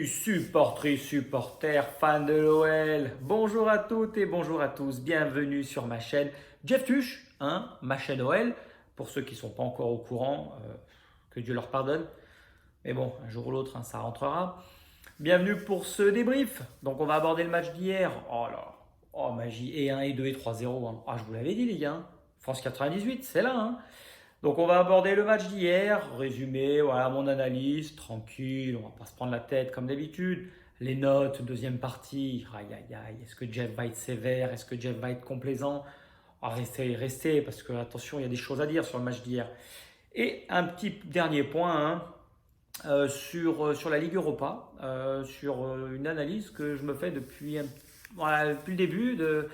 Supportrices, supporters, fans de l'OL, bonjour à toutes et bonjour à tous, bienvenue sur ma chaîne Jeff Tuch, ma chaîne OL, pour ceux qui ne sont pas encore au courant, que Dieu leur pardonne, mais bon, un jour ou l'autre, ça rentrera. Bienvenue pour ce débrief, donc on va aborder le match d'hier, oh là, oh magie, et 1, et 2, et 3-0, ah je vous l'avais dit les gars, France 98, c'est là, Donc on va aborder le match d'hier, résumé, voilà mon analyse, tranquille, on va pas se prendre la tête comme d'habitude. Les notes, deuxième partie, aïe aïe aïe, est-ce que Jeff va être sévère, est-ce que Jeff va être complaisant? Restez, parce que attention, il y a des choses à dire sur le match d'hier. Et un petit dernier point sur la Ligue Europa, sur une analyse que je me fais depuis le début de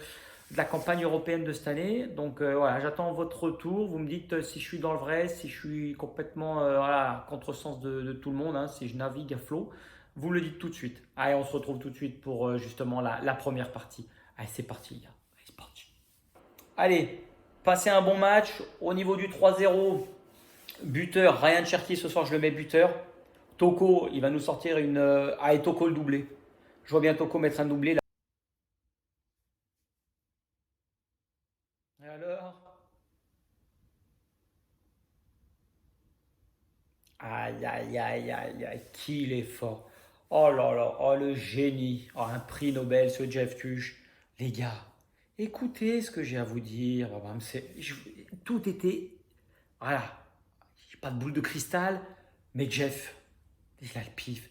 la campagne européenne de cette année. Donc voilà, j'attends votre retour. Vous me dites si je suis dans le vrai, si je suis complètement contresens de tout le monde, si je navigue à flot. Vous me le dites tout de suite. Allez, on se retrouve tout de suite pour justement la première partie. Allez, c'est parti, les gars. Allez, c'est parti. Allez, passez un bon match. Au niveau du 3-0, buteur, Ryan Cherki, ce soir je le mets buteur. Toko, il va nous sortir une... et Toko le doublé. Je vois bien Toko mettre un doublé là. Et alors? Aïe, aïe, aïe, aïe, aïe, qu'il est fort. Oh là là, oh le génie. Oh, un prix Nobel, ce Jeff Tuch. Les gars, écoutez ce que j'ai à vous dire. Tout était... Voilà, j'ai pas de boule de cristal, mais Jeff, il a le pif.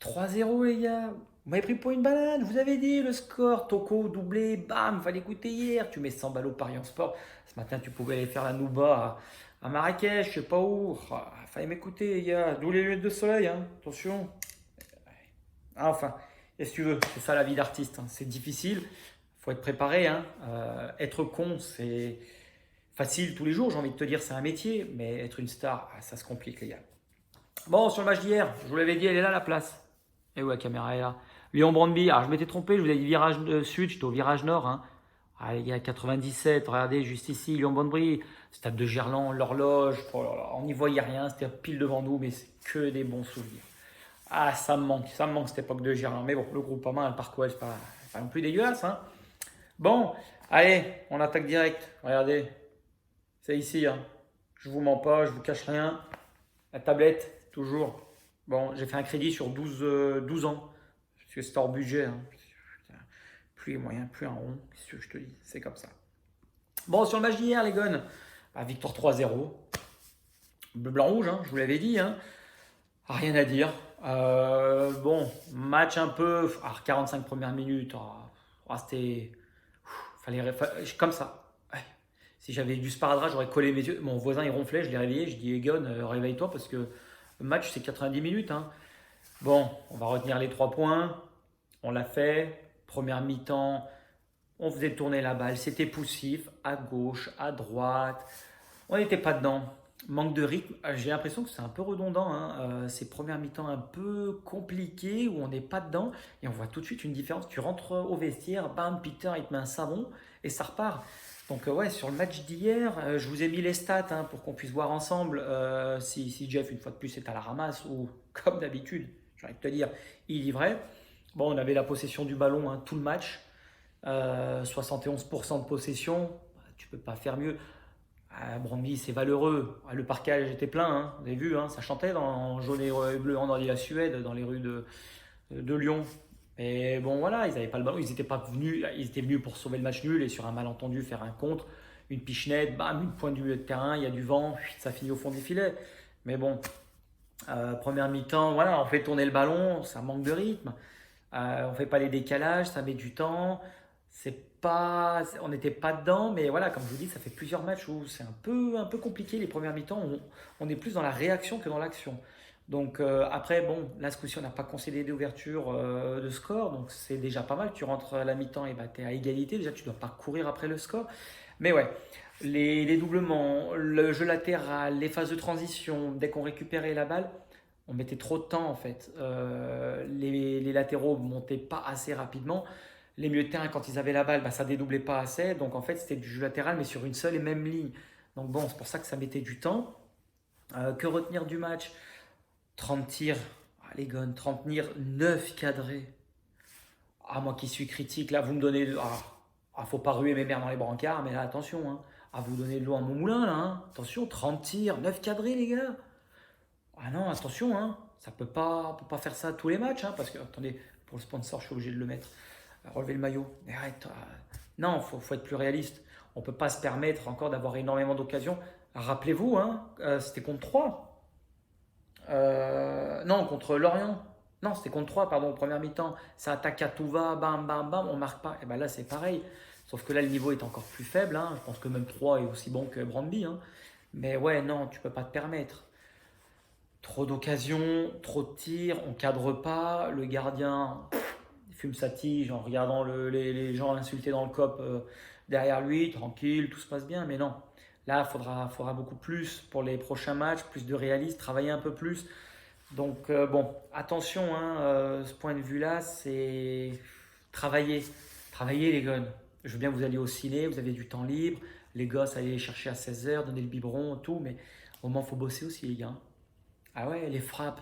3-0 les gars. Vous m'avez pris pour une banane, je vous avez dit le score. Toko doublé, bam, fallait écouter hier. Tu mets 100 balles au Paris en sport. Ce matin, tu pouvais aller faire la Nouba à Marrakech, je sais pas où. Fallait m'écouter les gars. D'où les lunettes de soleil, attention. Enfin, qu'est-ce que tu veux? C'est ça la vie d'artiste, c'est difficile. Faut être préparé, être con, c'est facile tous les jours, j'ai envie de te dire, c'est un métier. Mais être une star, ça se complique les gars. Bon, sur le match d'hier, je vous l'avais dit, elle est là la place. Et où la caméra est là? Lyon Brandby, alors je m'étais trompé, je vous avais dit virage sud, j'étais au virage nord. Il y a 97, regardez juste ici, Lyon Brandby, stade de Gerland, l'horloge, oh là là, on n'y voyait rien, c'était pile devant nous, mais c'est que des bons souvenirs. Ah, ça me manque cette époque de Gerland. Mais bon, le Groupama, le Parc OL, c'est pas non plus dégueulasse. Bon, allez, on attaque direct. Regardez, c'est ici. Je vous mens pas, je vous cache rien. La tablette, toujours. Bon, j'ai fait un crédit sur 12 ans. Parce que c'est hors budget. Plus les moyens, plus un rond. Qu'est-ce que je te dis? C'est comme ça. Bon, sur le match d'hier, les gars, victoire 3-0. Bleu, blanc, rouge, je vous l'avais dit. Rien à dire. Bon, match un peu. 45 premières minutes. C'était. Comme ça. Ouais. Si j'avais du sparadrap, j'aurais collé mes yeux. Mon voisin, il ronflait, je l'ai réveillé. Je dis, Egon, réveille-toi parce que le match, c'est 90 minutes. Bon, on va retenir les 3 points. On l'a fait. Première mi-temps, on faisait tourner la balle. C'était poussif, à gauche, à droite. On n'était pas dedans. Manque de rythme. J'ai l'impression que c'est un peu redondant. Ces premières mi-temps un peu compliquées où on n'est pas dedans. Et on voit tout de suite une différence. Tu rentres au vestiaire, bam, Peter, il te met un savon et ça repart. Donc ouais, sur le match d'hier, je vous ai mis les stats pour qu'on puisse voir ensemble si Jeff, une fois de plus, est à la ramasse ou comme d'habitude, j'ai envie de te dire, il livrait. Bon, on avait la possession du ballon tout le match. 71% de possession. Tu peux pas faire mieux. Brandby, c'est valeureux. Le parquage était plein, vous avez vu, ça chantait en jaune et bleu, on dit la Suède, dans les rues de Lyon. Et bon, voilà, ils n'avaient pas le ballon, ils étaient venus pour sauver le match nul et sur un malentendu faire un contre, une pichenette, bam, une pointe du milieu de terrain, il y a du vent, ça finit au fond des filets. Mais bon, première mi-temps, voilà, on fait tourner le ballon, ça manque de rythme. On fait pas les décalages, ça met du temps. On n'était pas dedans, mais voilà, comme je vous dis, ça fait plusieurs matchs où c'est un peu compliqué les premières mi-temps. On est plus dans la réaction que dans l'action. Donc après, bon, là ce coup-ci, on n'a pas concédé d'ouverture de score, donc c'est déjà pas mal. Tu rentres à la mi-temps et tu es à égalité. Déjà, tu dois pas courir après le score. Mais ouais, les doublements, le jeu latéral, les phases de transition, dès qu'on récupérait la balle, on mettait trop de temps en fait. Les latéraux montaient pas assez rapidement. Les milieux de terrain, quand ils avaient la balle, ça dédoublait pas assez. Donc en fait, c'était du jeu latéral, mais sur une seule et même ligne. Donc bon, c'est pour ça que ça mettait du temps. Que retenir du match? 30 tirs, les gars, 30 tirs, 9 cadrés. Ah, moi qui suis critique, là, vous me donnez. Faut pas ruer mes mères dans les brancards, mais là, attention, hein. Vous donnez de l'eau à mon moulin, là, hein. Attention, 30 tirs, 9 cadrés, les gars. Ah non, attention, hein. Ça peut pas faire ça tous les matchs, hein, parce que, attendez, pour le sponsor, je suis obligé de le mettre. Relever le maillot. Mais arrête. Non, faut être plus réaliste. On ne peut pas se permettre encore d'avoir énormément d'occasions. Rappelez-vous, hein, c'était contre 3. Non, contre Lorient. Non, c'était contre 3, pardon, première mi-temps. Ça attaque à tout va, bam, bam, bam, on marque pas. Et bien là, c'est pareil. Sauf que là, le niveau est encore plus faible, hein. Je pense que même 3 est aussi bon que Brandby, hein. Mais ouais, non, tu peux pas te permettre. Trop d'occasions, trop de tirs, on cadre pas. Le gardien il fume sa tige en regardant les gens l'insulter dans le cop derrière lui, tranquille, tout se passe bien. Mais non, là, il faudra beaucoup plus pour les prochains matchs, plus de réalisme, travailler un peu plus. Donc bon, attention, hein, ce point de vue-là, c'est travailler. Travailler les gars. Je veux bien que vous alliez au ciné, vous avez du temps libre, les gosses allaient les chercher à 16h, donner le biberon, tout, mais au moment, il faut bosser aussi les gars. Ah ouais, les frappes.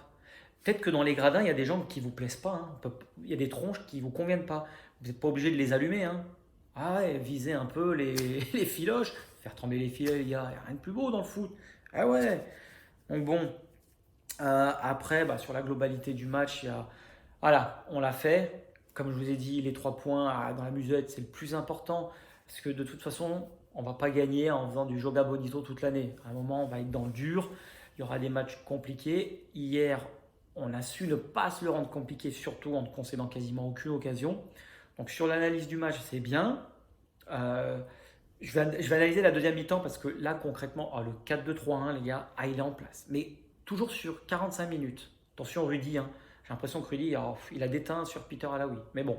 Peut-être que dans les gradins, il y a des gens qui ne vous plaisent pas, hein. Il y a des tronches qui ne vous conviennent pas. Vous n'êtes pas obligé de les allumer, hein. Ah ouais, viser un peu les, les filoches, faire trembler les filets, les gars. Il n'y a rien de plus beau dans le foot. Ah ouais. Donc bon, après, sur la globalité du match, voilà, on l'a fait. Comme je vous ai dit, les 3 points dans la musette, c'est le plus important. Parce que de toute façon, on ne va pas gagner en faisant du Joga Bonito toute l'année. À un moment, on va être dans le dur. Il y aura des matchs compliqués. Hier, on a su ne pas se le rendre compliqué, surtout en ne concédant quasiment aucune occasion. Donc sur l'analyse du match, c'est bien. Euh, je vais analyser la deuxième mi-temps parce que là, concrètement, le 4-2-3-1, les gars, il est en place. Mais toujours sur 45 minutes. Attention, Rudy, hein. J'ai l'impression que Rudy, il a déteint sur Peter Alaoui. Mais bon,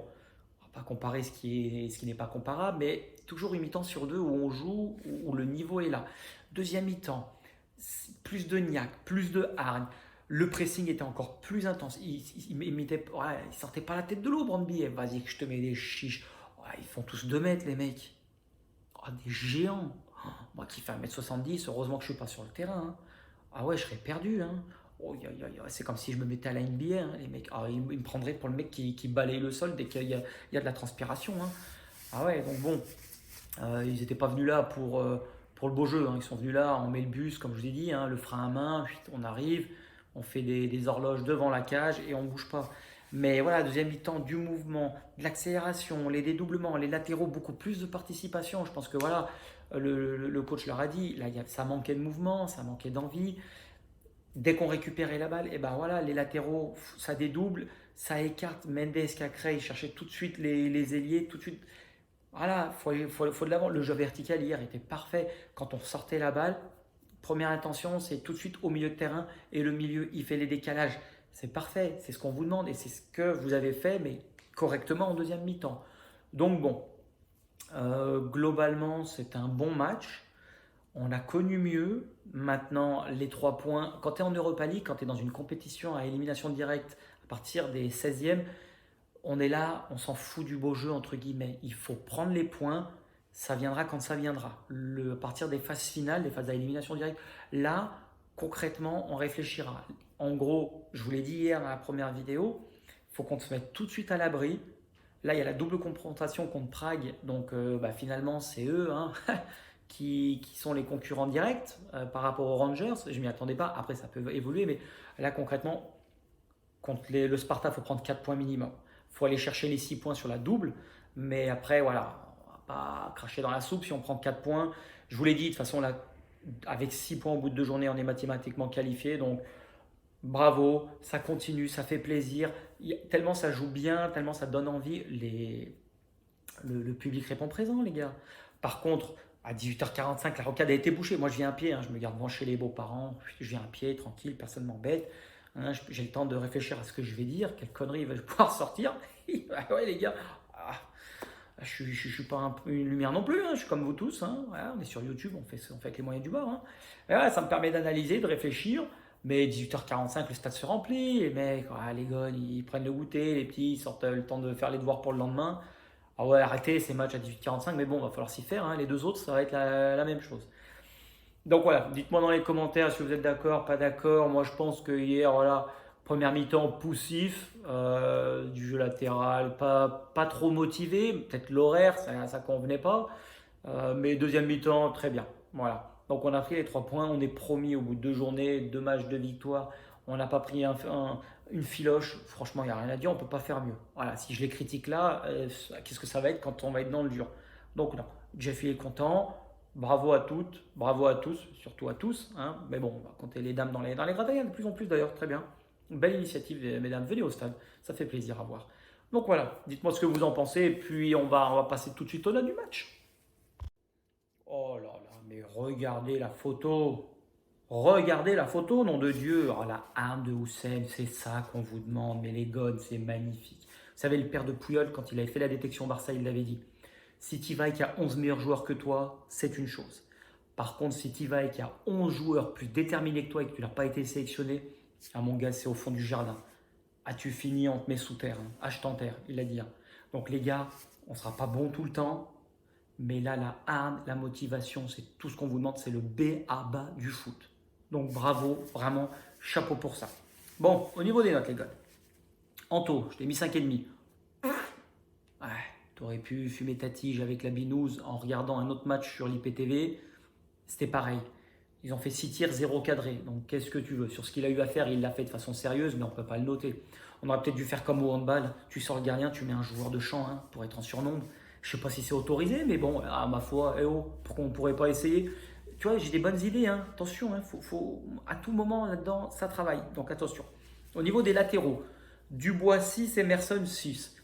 on va pas comparer ce qui n'est pas comparable, mais toujours une mi-temps sur 2 où on joue, où le niveau est là. Deuxième mi-temps, plus de niaque, plus de hargne. Le pressing était encore plus intense. Il sortait pas la tête de l'eau, Brandby. Vas-y, que je te mets des chiches. Ouais, ils font tous 2 mètres, les mecs. Des géants. Moi qui fais 1m70, heureusement que je suis pas sur le terrain, hein. Ah ouais, je serais perdu, hein. Oh, c'est comme si je me mettais à la NBA, hein, les mecs. Ils me prendraient pour le mec qui balaye le sol dès qu'il y a de la transpiration, hein. Ah ouais, donc bon, ils n'étaient pas venus là pour le beau jeu, hein. Ils sont venus là, on met le bus, comme je vous ai dit, hein, le frein à main, on arrive, on fait des horloges devant la cage et on ne bouge pas. Mais voilà, deuxième mi-temps, du mouvement, de l'accélération, les dédoublements, les latéraux, beaucoup plus de participation. Je pense que voilà, le coach leur a dit, là, ça manquait de mouvement, ça manquait d'envie. Dès qu'on récupérait la balle, et ben voilà, les latéraux, ça dédouble, ça écarte. Mendes, Cacré, il cherchait tout de suite les ailiers, tout de suite. Voilà, faut de l'avant. Le jeu vertical hier était parfait. Quand on sortait la balle, première intention, c'est tout de suite au milieu de terrain et le milieu, il fait les décalages. C'est parfait, c'est ce qu'on vous demande et c'est ce que vous avez fait, mais correctement en deuxième mi-temps. Donc bon, globalement, c'est un bon match. On a connu mieux. Maintenant, les 3 points, quand tu es en Europa League, quand tu es dans une compétition à élimination directe à partir des 16e, on est là, on s'en fout du beau jeu, entre guillemets. Il faut prendre les points, ça viendra quand ça viendra. À partir des phases finales, des phases à élimination directe, là, concrètement, on réfléchira. En gros, je vous l'ai dit hier dans la première vidéo, il faut qu'on se mette tout de suite à l'abri. Là, il y a la double confrontation contre Prague, donc finalement, c'est eux, hein, qui sont les concurrents directs par rapport aux Rangers. Je ne m'y attendais pas, après ça peut évoluer, mais là, concrètement, contre le Sparta, il faut prendre 4 points minimum. Il faut aller chercher les 6 points sur la double. Mais après, voilà, on ne va pas cracher dans la soupe si on prend 4 points. Je vous l'ai dit, de toute façon, là, avec 6 points au bout de 2 journées, on est mathématiquement qualifié. Donc, bravo, ça continue, ça fait plaisir. Tellement ça joue bien, tellement ça donne envie. Le public répond présent, les gars. Par contre, à 18h45, la rocade a été bouchée. Moi, je viens à pied, hein, je me garde devant chez les beaux-parents. Je viens à pied, tranquille, personne ne m'embête. Hein, j'ai le temps de réfléchir à ce que je vais dire, quelle connerie vais-je pouvoir sortir. Ouais, les gars, je ne suis pas une lumière non plus, hein, je suis comme vous tous. Hein. Voilà, on est sur YouTube, on fait avec les moyens du bord. Hein. Voilà, ça me permet d'analyser, de réfléchir. Mais 18h45, le stade se remplit. Les mecs, les gars, ils prennent le goûter, les petits, ils sortent le temps de faire les devoirs pour le lendemain. Ah ouais, arrêtez ces matchs à 18h45, mais bon, il va falloir s'y faire. Hein. Les 2 autres, ça va être la même chose. Donc voilà, dites-moi dans les commentaires si vous êtes d'accord, pas d'accord. Moi, je pense que hier, voilà, Première mi-temps poussif, du jeu latéral, pas trop motivé, peut-être l'horaire, ça convenait pas. Mais deuxième mi-temps, très bien. Voilà. Donc on a pris les 3 points, on est promis au bout de 2 journées, 2 matchs de victoire. On n'a pas pris une filoche. Franchement, il n'y a rien à dire, on ne peut pas faire mieux. Voilà, si je les critique là, qu'est-ce que ça va être quand on va être dans le dur? Donc non, Jeff il est content. Bravo à toutes, bravo à tous, surtout à tous, hein. Mais bon, on va compter les dames dans les gradins, il y en a de plus en plus d'ailleurs, très bien. Belle initiative, mesdames, venez au stade, ça fait plaisir à voir. Donc voilà, dites-moi ce que vous en pensez, et puis on va passer tout de suite au delà du match. Oh là là, mais regardez la photo. Regardez la photo, nom de Dieu. Oh, la arme de Houssen, c'est ça qu'on vous demande. Mais les gones, c'est magnifique. Vous savez, le père de Puyol, quand il avait fait la détection Barça, il l'avait dit. Si tu vas et qu'il y a 11 meilleurs joueurs que toi, c'est une chose. Par contre, si tu vas et qu'il y a 11 joueurs plus déterminés que toi et que tu n'as pas été sélectionné, ah mon gars, c'est au fond du jardin. As-tu fini, on te met sous terre, hein. Hache en terre, il a dit, hein. Donc les gars, on ne sera pas bon tout le temps. Mais là, la hargne, la motivation, c'est tout ce qu'on vous demande, c'est le B à bas du foot. Donc bravo, vraiment, chapeau pour ça. Bon, au niveau des notes, les gars. Anto, je t'ai mis 5,5. Ouais, t'aurais pu fumer ta tige avec la binouse en regardant un autre match sur l'IPTV. C'était pareil. Ils ont fait 6 tirs, 0 cadré. Donc qu'est-ce que tu veux? Sur ce qu'il a eu à faire, il l'a fait de façon sérieuse, mais on ne peut pas le noter. On aurait peut-être dû faire comme au handball. Tu sors le gardien, tu mets un joueur de champ, hein, pour être en surnombre. Je ne sais pas si c'est autorisé, mais bon, à ma foi, eh oh, pourquoi on ne pourrait pas essayer? Tu vois, j'ai des bonnes idées, hein. Attention, hein, à tout moment là-dedans, ça travaille. Donc attention. Au niveau des latéraux, Dubois 6, Emerson 6.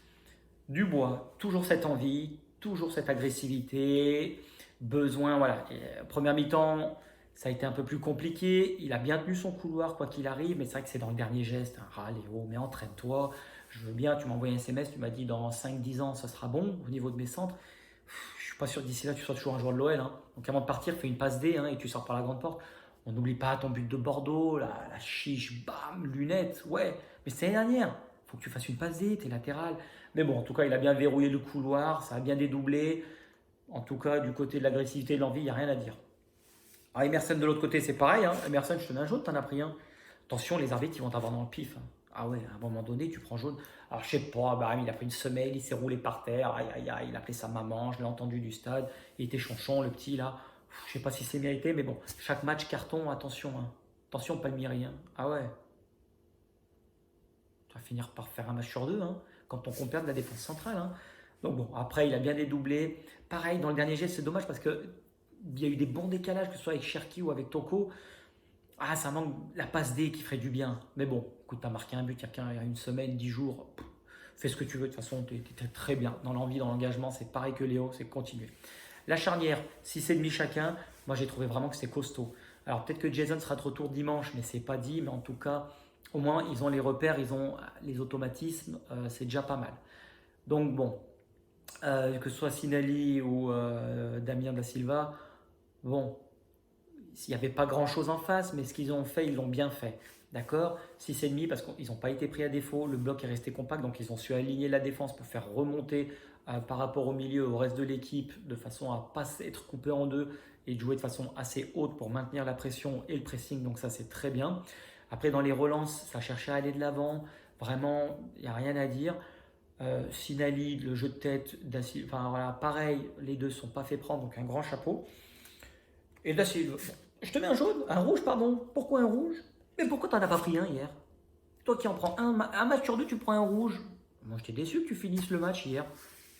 Dubois, toujours cette envie, toujours cette agressivité, besoin, voilà. Première mi-temps, ça a été un peu plus compliqué. Il a bien tenu son couloir, quoi qu'il arrive, mais c'est vrai que c'est dans le dernier geste, hein. Ah, Léo, mais entraîne-toi. Je veux bien, tu m'as envoyé un SMS, tu m'as dit dans 5-10 ans, ça sera bon au niveau de mes centres. Je suis pas sûr que d'ici là, tu sois toujours un joueur de l'OL, hein. Donc avant de partir, fais une passe D, hein, et tu sors par la grande porte. On n'oublie pas ton but de Bordeaux, la chiche, bam, lunettes, ouais. Mais c'est l'année dernière. Faut que tu fasses une passe D, t'es latéral. Mais bon, en tout cas, il a bien verrouillé le couloir, ça a bien dédoublé. En tout cas, du côté de l'agressivité et de l'envie, il n'y a rien à dire. Alors Emerson de l'autre côté, c'est pareil, hein. Emerson, je te mets un jaune, t'en as pris un. Attention, les arbitres, ils vont t'avoir dans le pif, hein. Ah ouais, à un moment donné, tu prends jaune. Alors je sais pas, bah, il a pris une semelle, il s'est roulé par terre, aïe aïe aïe, il a appelé sa maman, je l'ai entendu du stade, il était chonchon, le petit là. Je sais pas si c'est mérité, mais bon, chaque match carton, attention, hein. Attention, Palmieri, hein. Ah ouais, tu vas finir par faire un match sur deux, hein, quand on compère de la défense centrale, hein. Donc bon, après, il a bien dédoublé. Pareil, dans le dernier geste, c'est dommage parce que il y a eu des bons décalages, que ce soit avec Cherki ou avec Toko. Ah, ça manque la passe D qui ferait du bien. Mais bon, écoute, t'as marqué un but il y a une semaine, 10 jours. Fais ce que tu veux. De toute façon, tu étais très bien dans l'envie, dans l'engagement. C'est pareil que Léo, c'est continuer. La charnière, 6,5 chacun. Moi, j'ai trouvé vraiment que c'était costaud. Alors, peut-être que Jason sera de retour dimanche, mais c'est pas dit. Mais en tout cas, au moins, ils ont les repères, ils ont les automatismes. C'est déjà pas mal. Donc, bon, que ce soit Sinali ou Damien da Silva, bon, il n'y avait pas grand-chose en face, mais ce qu'ils ont fait, ils l'ont bien fait. D'accord? 6,5 parce qu'ils n'ont pas été pris à défaut, le bloc est resté compact, donc ils ont su aligner la défense pour faire remonter par rapport au milieu, au reste de l'équipe, de façon à ne pas être coupé en deux et de jouer de façon assez haute pour maintenir la pression et le pressing, donc ça c'est très bien. Après dans les relances, ça cherchait à aller de l'avant, vraiment, il n'y a rien à dire. Sinali, le jeu de tête, enfin voilà, pareil, les deux ne sont pas fait prendre, donc un grand chapeau. Et Da Silva, je te mets un jaune, un rouge, pardon. Pourquoi un rouge? Mais pourquoi t'en as pas pris un hier? Toi qui en prends un match sur deux, tu prends un rouge. Moi, j'étais déçu que tu finisses le match hier.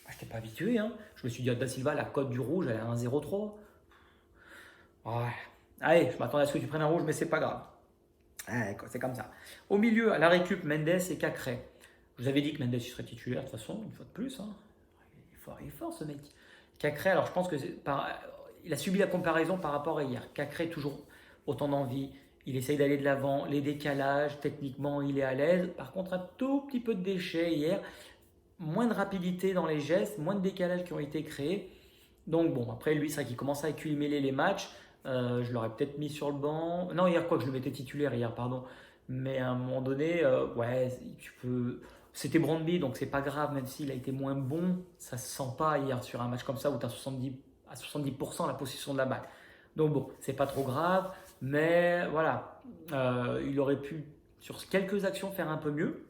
Ah, je t'ai pas habitué, hein. Je me suis dit, à Da Silva, la cote du rouge, elle est à 1,03. Ouais. Allez, je m'attendais à ce que tu prennes un rouge, mais c'est pas grave. Ouais, c'est comme ça. Au milieu, à la récup, Mendes et Cacré. Je vous avais dit que Mendes il serait titulaire, de toute façon, une fois de plus, hein. Il est fort ce mec. Cacré, alors je pense que il a subi la comparaison par rapport à hier. Cacré, toujours autant d'envie. Il essaye d'aller de l'avant. Les décalages, techniquement, il est à l'aise. Par contre, un tout petit peu de déchets hier. Moins de rapidité dans les gestes, moins de décalages qui ont été créés. Donc bon, après lui, c'est vrai qu'il commence à accumuler les matchs. Je l'aurais peut-être mis sur le banc. Non, hier quoi, je le mettais titulaire hier, pardon. Mais à un moment donné, ouais, tu peux. C'était Brandby, donc c'est pas grave, même s'il a été moins bon, ça se sent pas hier sur un match comme ça où tu as 70, à 70% la possession de la balle. Donc bon, c'est pas trop grave, mais voilà, il aurait pu sur quelques actions faire un peu mieux.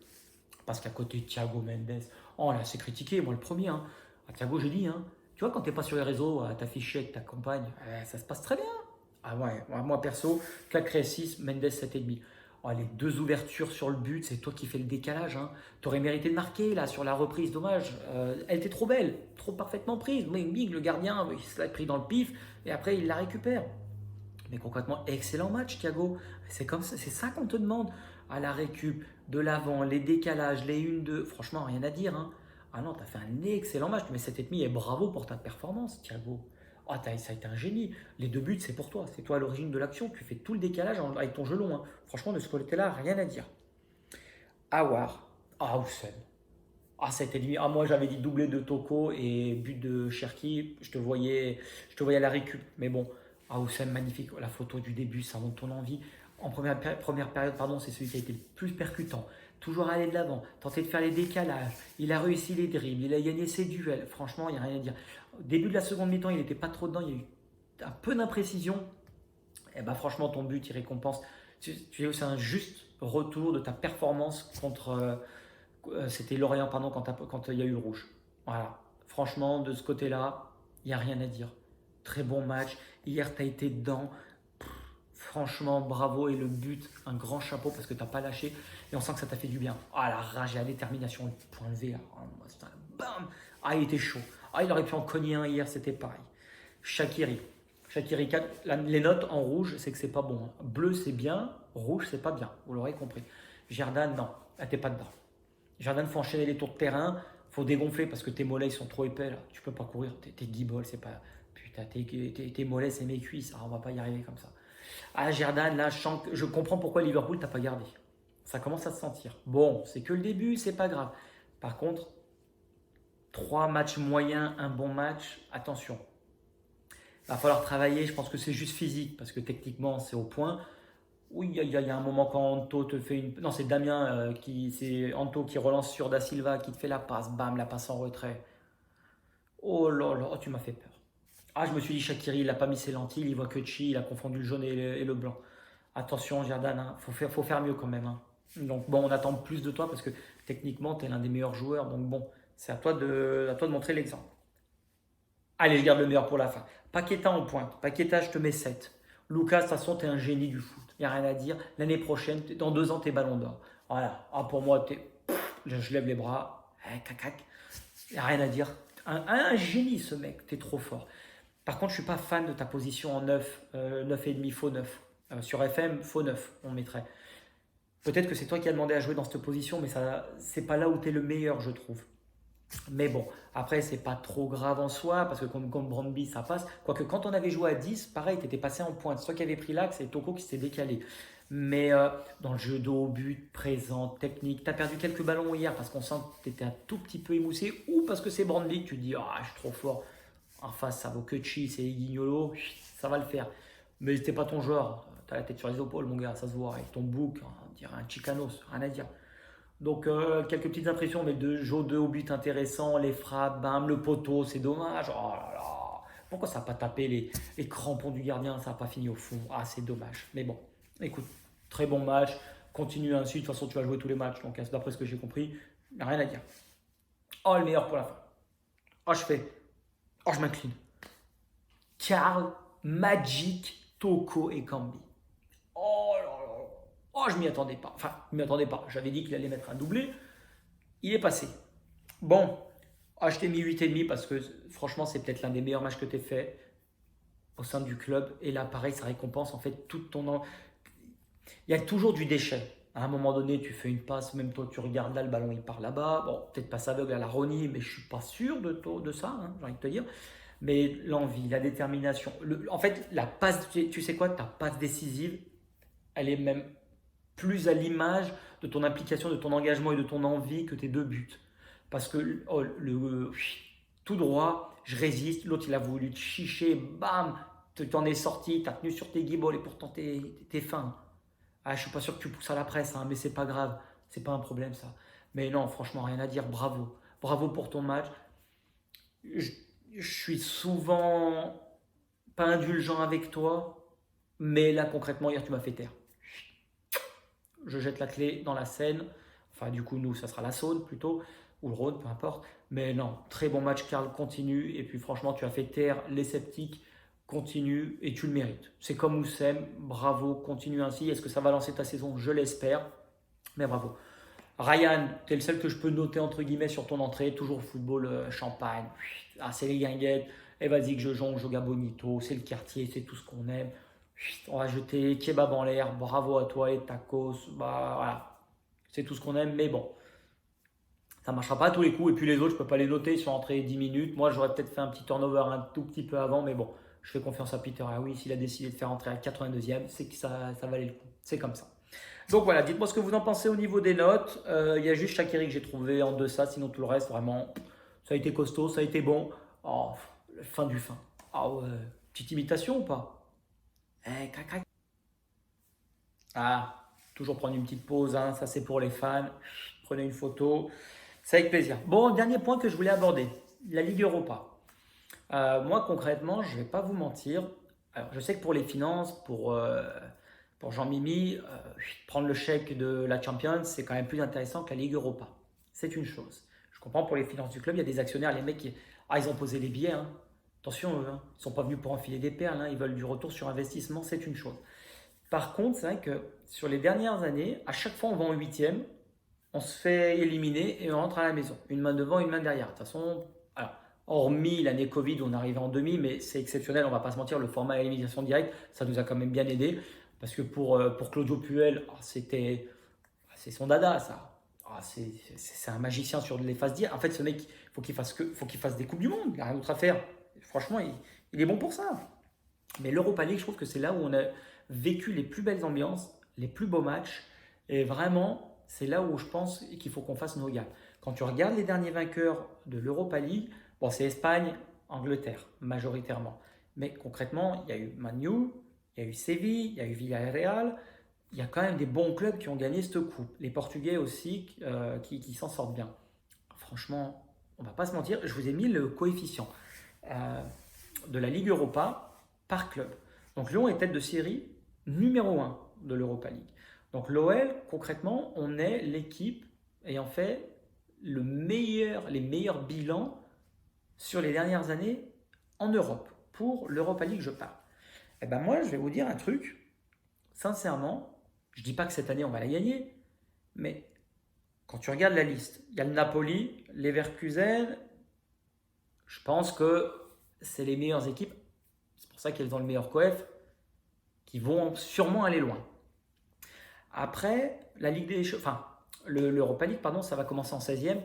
Parce qu'à côté de Thiago Mendes, oh là, c'est critiqué, moi le premier. Hein. À Thiago, j'ai dit, hein, tu vois, quand tu n'es pas sur les réseaux à t'afficher avec ta compagne, ça se passe très bien. Ah ouais, moi perso, claquerais 6, Mendes 7,5. Oh, les deux ouvertures sur le but, c'est toi qui fais le décalage. Hein. Tu aurais mérité de marquer là sur la reprise, dommage. Elle était trop belle, trop parfaitement prise. Mais big, le gardien, il se l'a pris dans le pif et après il la récupère. Mais concrètement, excellent match, Thiago. C'est comme ça, c'est ça qu'on te demande. À la récup, de l'avant, les décalages, les 1-2, franchement, rien à dire. Hein. Ah non, tu as fait un excellent match. Mais 7,5 et bravo pour ta performance, Thiago. Ah, ça a été un génie. Les deux buts, c'est pour toi. C'est toi à l'origine de l'action. Tu fais tout le décalage avec ton gelon. Hein. Franchement, de ce côté-là, rien à dire. Awar. Ah, Houssen. Ah, ça a été limite. Ah, moi, j'avais dit doublé de Toko et but de Cherki. Je te voyais à la récup. Mais bon, ah, Houssen, magnifique. La photo du début, ça montre ton envie. En première période, pardon, c'est celui qui a été le plus percutant. Toujours aller de l'avant, tenter de faire les décalages. Il a réussi les dribbles, il a gagné ses duels. Franchement, il n'y a rien à dire. Au début de la seconde mi-temps, il n'était pas trop dedans. Il y a eu un peu d'imprécision. Et ben, franchement, ton but, il récompense. C'est un juste retour de ta performance contre. C'était Lorient, pardon, quand il y a eu le rouge. Voilà. Franchement, de ce côté-là, il n'y a rien à dire. Très bon match. Hier, tu as été dedans. Franchement, bravo. Et le but, un grand chapeau parce que tu n'as pas lâché. Et on sent que ça t'a fait du bien. Ah, la rage et la détermination, le point levé. Là. Bam. Ah, il était chaud. Ah, il aurait pu en cogner un hier, c'était pareil. Shaqiri. Shaqiri 4. Les notes en rouge, c'est que c'est pas bon. Bleu, c'est bien. Rouge, c'est pas bien. Vous l'aurez compris. Gerdan, non. Là, t'es pas dedans. Jordan, il faut enchaîner les tours de terrain, il faut dégonfler parce que tes mollets ils sont trop épais là. Tu peux pas courir, tes guibolles, c'est pas. Putain, tes mollets c'est mes cuisses, on va pas y arriver comme ça. Ah, Jordan, là, je comprends pourquoi Liverpool t'a pas gardé. Ça commence à se sentir. Bon, c'est que le début, c'est pas grave. Par contre, 3 matchs moyens, un bon match, attention. Il va falloir travailler, je pense que c'est juste physique parce que techniquement c'est au point. Oui, il y a un moment quand Anto te fait une. Non, c'est Damien c'est Anto qui relance sur Da Silva, qui te fait la passe, bam, la passe en retrait. Oh là là, oh, tu m'as fait peur. Ah, je me suis dit, Shaqiri, il n'a pas mis ses lentilles, il voit que Chi, il a confondu le jaune et le blanc. Attention, Jordan, hein, faut faire mieux quand même. Hein. Donc, bon, on attend plus de toi parce que techniquement, tu es l'un des meilleurs joueurs. Donc, bon, c'est à toi de montrer l'exemple. Allez, je garde le meilleur pour la fin. Paqueta en pointe. Paqueta, je te mets 7. Lucas, de toute façon, tu es un génie du foot. Il n'y a rien à dire. L'année prochaine, dans 2 ans, tu es ballon d'or. Voilà. Ah, pour moi, je lève les bras. Cacac. Il n'y a rien à dire. Un génie, ce mec. Tu es trop fort. Par contre, je ne suis pas fan de ta position en 9. 9,5, faux 9. Sur FM, faux 9, on mettrait. Peut-être que c'est toi qui as demandé à jouer dans cette position, mais ça, c'est pas là où tu es le meilleur, je trouve. Mais bon, après, c'est pas trop grave en soi, parce que contre Brøndby, ça passe. Quoique, quand on avait joué à 10, pareil, tu étais passé en pointe. C'est toi qui avais pris l'axe et Toko qui s'est décalé. Mais dans le jeu d'eau, but, présent, technique, tu as perdu quelques ballons hier parce qu'on sent que tu étais un tout petit peu émoussé ou parce que c'est Brøndby que tu te dis, ah, je suis trop fort. En face, ça vaut que Chi, c'est Guignolo, ça va le faire. Mais c'était pas ton joueur. Tu as la tête sur les épaules, mon gars, ça se voit. Avec ton bouc, on dirait un Chicanos, rien à dire. Donc, quelques petites impressions, mais de jeu de haut but intéressant, les frappes, bam, le poteau, c'est dommage. Oh là là, pourquoi ça n'a pas tapé les crampons du gardien, ça n'a pas fini au fond. Ah, c'est dommage. Mais bon, écoute, très bon match, continue ainsi. De toute façon, tu vas jouer tous les matchs, donc d'après ce que j'ai compris, rien à dire. Oh, le meilleur pour la fin. Oh, je m'incline. Karl, Magic, Toko et Kambi. Oh là là. Oh, je m'y attendais pas. Enfin, je m'y attendais pas. J'avais dit qu'il allait mettre un doublé. Il est passé. Bon, je t'ai mis 8,5 parce que franchement, c'est peut-être l'un des meilleurs matchs que tu aies fait au sein du club. Et là, pareil, ça récompense en fait tout ton. Il y a toujours du déchet. À un moment donné, tu fais une passe, même toi, tu regardes là, le ballon, il part là-bas. Bon, peut-être pas aveugle à la Rony, mais je suis pas sûr de ça, hein, j'ai envie de te dire. Mais l'envie, la détermination. En fait, la passe, tu sais quoi, ta passe décisive, elle est même plus à l'image de ton implication, de ton engagement et de ton envie que tes 2 buts. Parce que tout droit, je résiste, l'autre il a voulu te chicher, bam, tu t'en es sorti, tu as tenu sur tes guibolles et pourtant t'es fin. Ah, je suis pas sûr que tu pousses à la presse, hein, mais c'est pas grave, c'est pas un problème ça. Mais non, franchement, rien à dire, bravo. Bravo pour ton match. Je, je suis souvent pas indulgent avec toi, mais là concrètement, hier tu m'as fait taire. je jette la clé dans la Seine. Enfin, du coup, nous, ça sera la Saône plutôt, ou le Rhône, peu importe. Mais non, très bon match, Karl, continue. Et puis franchement, tu as fait taire les sceptiques, continue et tu le mérites. C'est comme Oussem, bravo, continue ainsi. Est-ce que ça va lancer ta saison? Je l'espère, mais bravo. Ryan, tu es le seul que je peux noter entre guillemets sur ton entrée, toujours football champagne. Ah, c'est les guinguettes. Et vas-y que je jongle, Joga Bonito, c'est le quartier, c'est tout ce qu'on aime. On va jeter kebab en l'air, bravo à toi et tacos. Bah voilà, c'est tout ce qu'on aime, mais bon, ça ne marchera pas à tous les coups. Et puis les autres, je ne peux pas les noter, ils sont entrés 10 minutes. Moi, j'aurais peut-être fait un petit turnover un tout petit peu avant, mais bon, je fais confiance à Peter. Ah oui, s'il a décidé de faire entrer à 82e, c'est que ça valait le coup. C'est comme ça. Donc voilà, dites-moi ce que vous en pensez au niveau des notes. Il y a juste Shaqiri que j'ai trouvé en deçà, sinon tout le reste, vraiment, ça a été costaud, ça a été bon. Oh, fin du fin. Ah ouais, petite imitation ou pas? Crac, crac. Ah, toujours prendre une petite pause, hein, ça c'est pour les fans. Prenez une photo, c'est avec plaisir. Bon, dernier point que je voulais aborder, la Ligue Europa. Moi concrètement, je ne vais pas vous mentir. Alors, je sais que pour les finances, pour Jean-Mimi, prendre le chèque de la Champions, c'est quand même plus intéressant que la Ligue Europa. C'est une chose. Je comprends pour les finances du club, il y a des actionnaires, les mecs, ils ont posé les billets, hein. Attention, eux, hein. Ils ne sont pas venus pour enfiler des perles, hein. Ils veulent du retour sur investissement, c'est une chose. Par contre, c'est vrai que sur les dernières années, à chaque fois on va en huitième, on se fait éliminer et on rentre à la maison. Une main devant, une main derrière. De toute façon, alors, hormis l'année Covid où on arrivait en demi, mais c'est exceptionnel, on ne va pas se mentir, le format élimination directe, ça nous a quand même bien aidé. Parce que pour Claudio Puel, c'est son dada, ça. C'est un magicien sur les phases d'hier. En fait, ce mec, faut qu'il fasse des Coupes du Monde. Il n'y a rien d'autre à faire. Franchement, il est bon pour ça. Mais l'Europa League, je trouve que c'est là où on a vécu les plus belles ambiances, les plus beaux matchs. Et vraiment, c'est là où je pense qu'il faut qu'on fasse nos gars. Quand tu regardes les derniers vainqueurs de l'Europa League, bon, c'est Espagne, Angleterre, majoritairement. Mais concrètement, il y a eu Man U, il y a eu Séville, il y a eu Villarreal. Il y a quand même des bons clubs qui ont gagné cette coupe. Les Portugais aussi qui s'en sortent bien. Franchement, on ne va pas se mentir, je vous ai mis le coefficient euh, de la Ligue Europa par club. Donc Lyon est tête de série numéro 1 de l'Europa League. Donc l'OL, concrètement, on est l'équipe ayant fait les meilleurs bilans sur les dernières années en Europe. Pour l'Europa League, je parle. Et ben moi, je vais vous dire un truc. Sincèrement, je ne dis pas que cette année on va la gagner, mais quand tu regardes la liste, il y a le Napoli, Leverkusen. Je pense que c'est les meilleures équipes. C'est pour ça qu'elles ont le meilleur coef, qui vont sûrement aller loin. Après, la Ligue des enfin, l'Europa League, pardon, ça va commencer en 16e.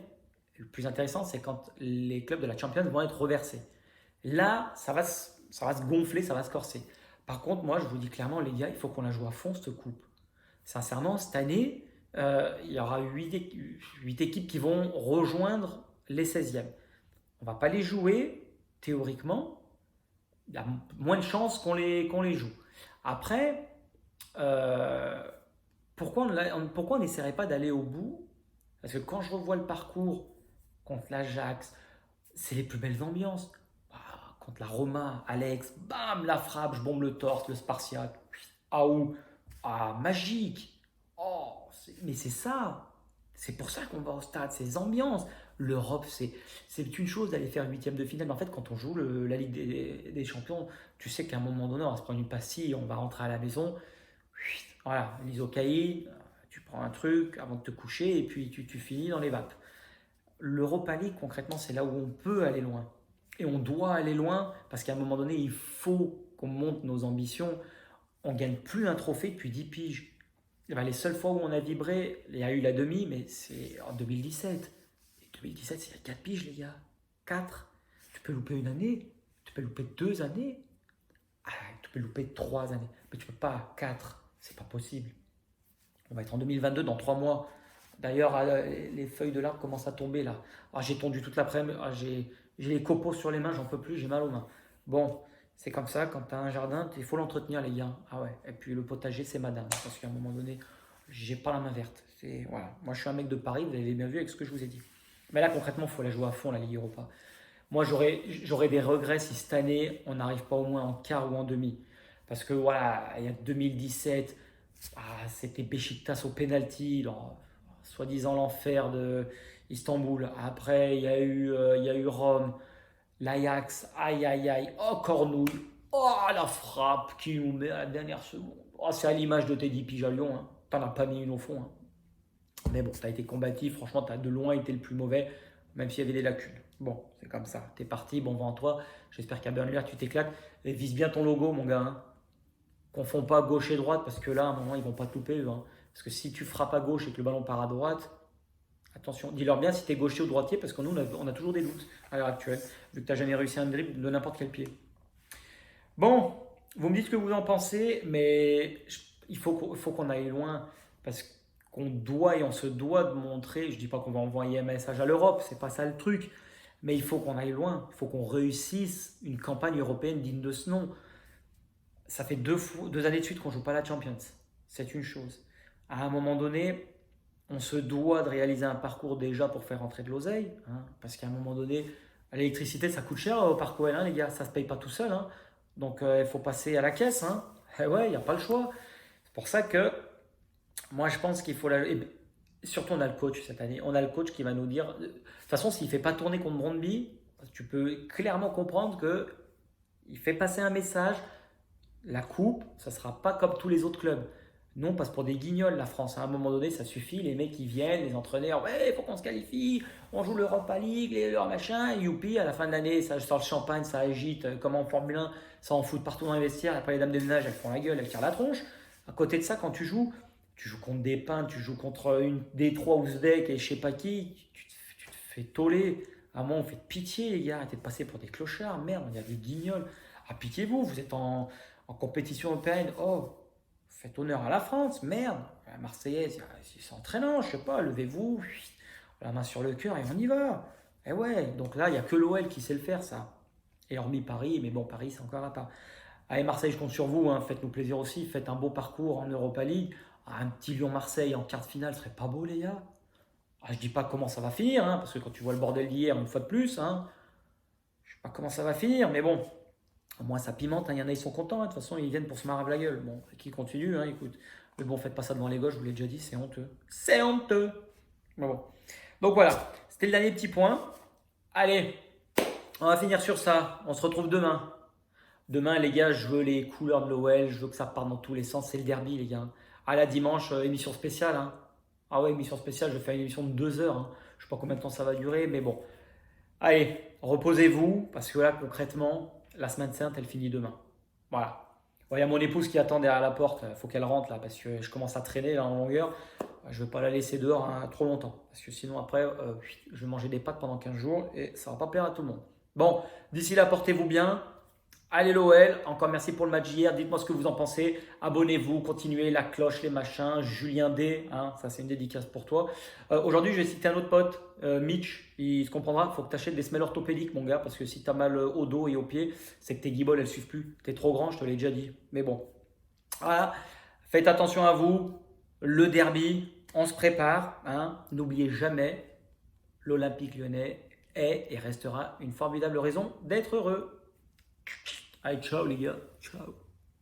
Le plus intéressant, c'est quand les clubs de la Champions vont être reversés. Là, ça va se gonfler, ça va se corser. Par contre, moi, je vous dis clairement, les gars, il faut qu'on la joue à fond, cette coupe. Sincèrement, cette année, il y aura 8 équipes qui vont rejoindre les 16e. On ne va pas les jouer, théoriquement. Il y a moins de chances qu'on les joue. Après, pourquoi on n'essaierait pas d'aller au bout? Parce que quand je revois le parcours contre l'Ajax, c'est les plus belles ambiances. Contre la Roma, Alex, bam, la frappe, je bombe le torse, le Spartiate. Ah où? Ah, magique. Oh, mais c'est ça. C'est pour ça qu'on va au stade, ces ambiances. L'Europe, c'est une chose d'aller faire huitième de finale. Mais en fait, quand on joue la Ligue des Champions, tu sais qu'à un moment donné, on va se prendre une pastille, on va rentrer à la maison. Voilà, l'isocaïne, tu prends un truc avant de te coucher et puis tu finis dans les vapes. L'Europa League, concrètement, c'est là où on peut aller loin. Et on doit aller loin parce qu'à un moment donné, il faut qu'on monte nos ambitions. On ne gagne plus un trophée depuis 10 piges. Et ben, les seules fois où on a vibré, il y a eu la demi, mais c'est en 2017. Et 2017, c'est il y a 4 piges, les gars. 4. Tu peux louper une année, tu peux louper 2 années, tu peux louper 3 années. Mais tu ne peux pas 4. C'est pas possible. On va être en 2022 dans 3 mois. D'ailleurs, les feuilles de l'arbre commencent à tomber là. Ah, j'ai tondu toute l'après-midi. Ah, j'ai les copeaux sur les mains, j'en peux plus, j'ai mal aux mains. Bon, c'est comme ça, quand tu as un jardin, il faut l'entretenir, les gars. Ah ouais, et puis le potager, c'est madame. Parce qu'à un moment donné, j'ai pas la main verte. Voilà. Moi, je suis un mec de Paris, vous avez bien vu avec ce que je vous ai dit. Mais là, concrètement, il faut la jouer à fond, la Ligue Europa. Moi, j'aurais des regrets si cette année, on n'arrive pas au moins en quart ou en demi. Parce que voilà, il y a 2017, C'était Beşiktaş au penalty, soi-disant l'enfer de Istanbul. Après, il y a eu Rome, l'Ajax, aïe aïe aïe, oh Cornouille, oh la frappe qui nous met à la dernière seconde. Oh, c'est à l'image de Teddy Pige à Lyon, hein. T'en as pas mis une au fond, hein. Mais bon, t'as été combatif, franchement, t'as de loin été le plus mauvais, même s'il y avait des lacunes. Bon, c'est comme ça, t'es parti, bon vent à toi. J'espère qu'à Burnley, tu t'éclates. Et vise bien ton logo, mon gars, hein. Confonds pas gauche et droite, parce que là, à un moment, ils vont pas te louper, eux, hein. Parce que si tu frappes à gauche et que le ballon part à droite, attention, dis-leur bien si tu es gaucher ou droitier, parce que nous, on a toujours des doutes à l'heure actuelle, vu que tu n'as jamais réussi un dribble de n'importe quel pied. Bon, vous me dites ce que vous en pensez, mais il faut qu'on aille loin, parce qu'on doit et on se doit de montrer, je ne dis pas qu'on va envoyer un message à l'Europe, c'est pas ça le truc, mais il faut qu'on aille loin, il faut qu'on réussisse une campagne européenne digne de ce nom. Ça fait 2 années de suite qu'on ne joue pas la Champions, c'est une chose. À un moment donné, on se doit de réaliser un parcours déjà pour faire rentrer de l'oseille, hein, parce qu'à un moment donné, l'électricité ça coûte cher au parc OL, hein, les gars, ça se paye pas tout seul, hein. Donc il faut passer à la caisse, hein. Eh ouais, il n'y a pas le choix. C'est pour ça que moi je pense qu'il faut surtout on a le coach cette année, on a le coach qui va nous dire, de toute façon s'il ne fait pas tourner contre Brøndby, tu peux clairement comprendre que il fait passer un message, la coupe, ça ne sera pas comme tous les autres clubs. Nous, on passe pour des guignols, la France. À un moment donné, ça suffit. Les mecs, qui viennent, les entraîneurs. Ouais, il faut qu'on se qualifie. On joue l'Europa League, leur machin. Youpi, à la fin de l'année, ça sort le champagne, ça agite. Comme en Formule 1, ça en fout partout dans les vestiaires. Après, les dames de ménage, elles font la gueule, elles tirent la tronche. À côté de ça, quand tu joues contre des peintres, tu joues contre des trois ouzbeks et je sais pas qui, tu te fais toller. À un moment, on fait pitié, les gars. Arrêtez de passer pour des clochards. Merde, il y a des guignols. Ah, pitié-vous, vous êtes en compétition européenne. Oh, faites honneur à la France, merde. La Marseillaise, c'est entraînant, je sais pas, levez-vous, la main sur le cœur et on y va. Et ouais, donc là, il n'y a que l'OL qui sait le faire, ça. Et hormis Paris, mais bon, Paris, c'est encore à part. Allez, Marseille, je compte sur vous, hein, faites-nous plaisir aussi, faites un beau parcours en Europa League. Un petit Lyon-Marseille en quart de finale serait pas beau, les gars. Je dis pas comment ça va finir, hein, parce que quand tu vois le bordel d'hier, une fois de plus, hein, je sais pas comment ça va finir, mais bon, au moins ça pimente, hein. Il y en a, ils sont contents, hein. De toute façon, ils viennent pour se marrer la gueule. Bon, qui continue, hein, écoute. Mais bon, faites pas ça devant les gauches, je vous l'ai déjà dit, c'est honteux. C'est honteux. Mais bon. Donc voilà, c'était le dernier petit point. Allez, on va finir sur ça. On se retrouve demain. Demain, les gars, je veux les couleurs de l'OL, je veux que ça parte dans tous les sens. C'est le derby, les gars. À la dimanche, émission spéciale, hein. Ah ouais, émission spéciale, je vais faire une émission de 2 heures, hein. Je sais pas combien de temps ça va durer, mais bon. Allez, reposez-vous, parce que là, concrètement, la semaine sainte, elle finit demain. Voilà. Bon, il y a mon épouse qui attend derrière la porte. Il faut qu'elle rentre là, parce que je commence à traîner là en longueur. Je ne veux pas la laisser dehors, hein, trop longtemps. Parce que sinon, après, je vais manger des pâtes pendant 15 jours et ça ne va pas plaire à tout le monde. Bon, d'ici là, portez-vous bien. Allez l'OL, encore merci pour le match d'hier. Dites-moi ce que vous en pensez. Abonnez-vous, continuez la cloche, les machins. Julien D, hein, ça c'est une dédicace pour toi. Aujourd'hui, je vais citer un autre pote, Mitch. Il se comprendra. Il faut que tu achètes des semelles orthopédiques, mon gars, parce que si tu as mal au dos et aux pieds, c'est que tes guibolles elles suivent plus. Tu es trop grand, je te l'ai déjà dit. Mais bon, voilà. Faites attention à vous. Le derby, on se prépare, hein. N'oubliez jamais, l'Olympique Lyonnais est et restera une formidable raison d'être heureux. Allez, ciao les gars, ciao.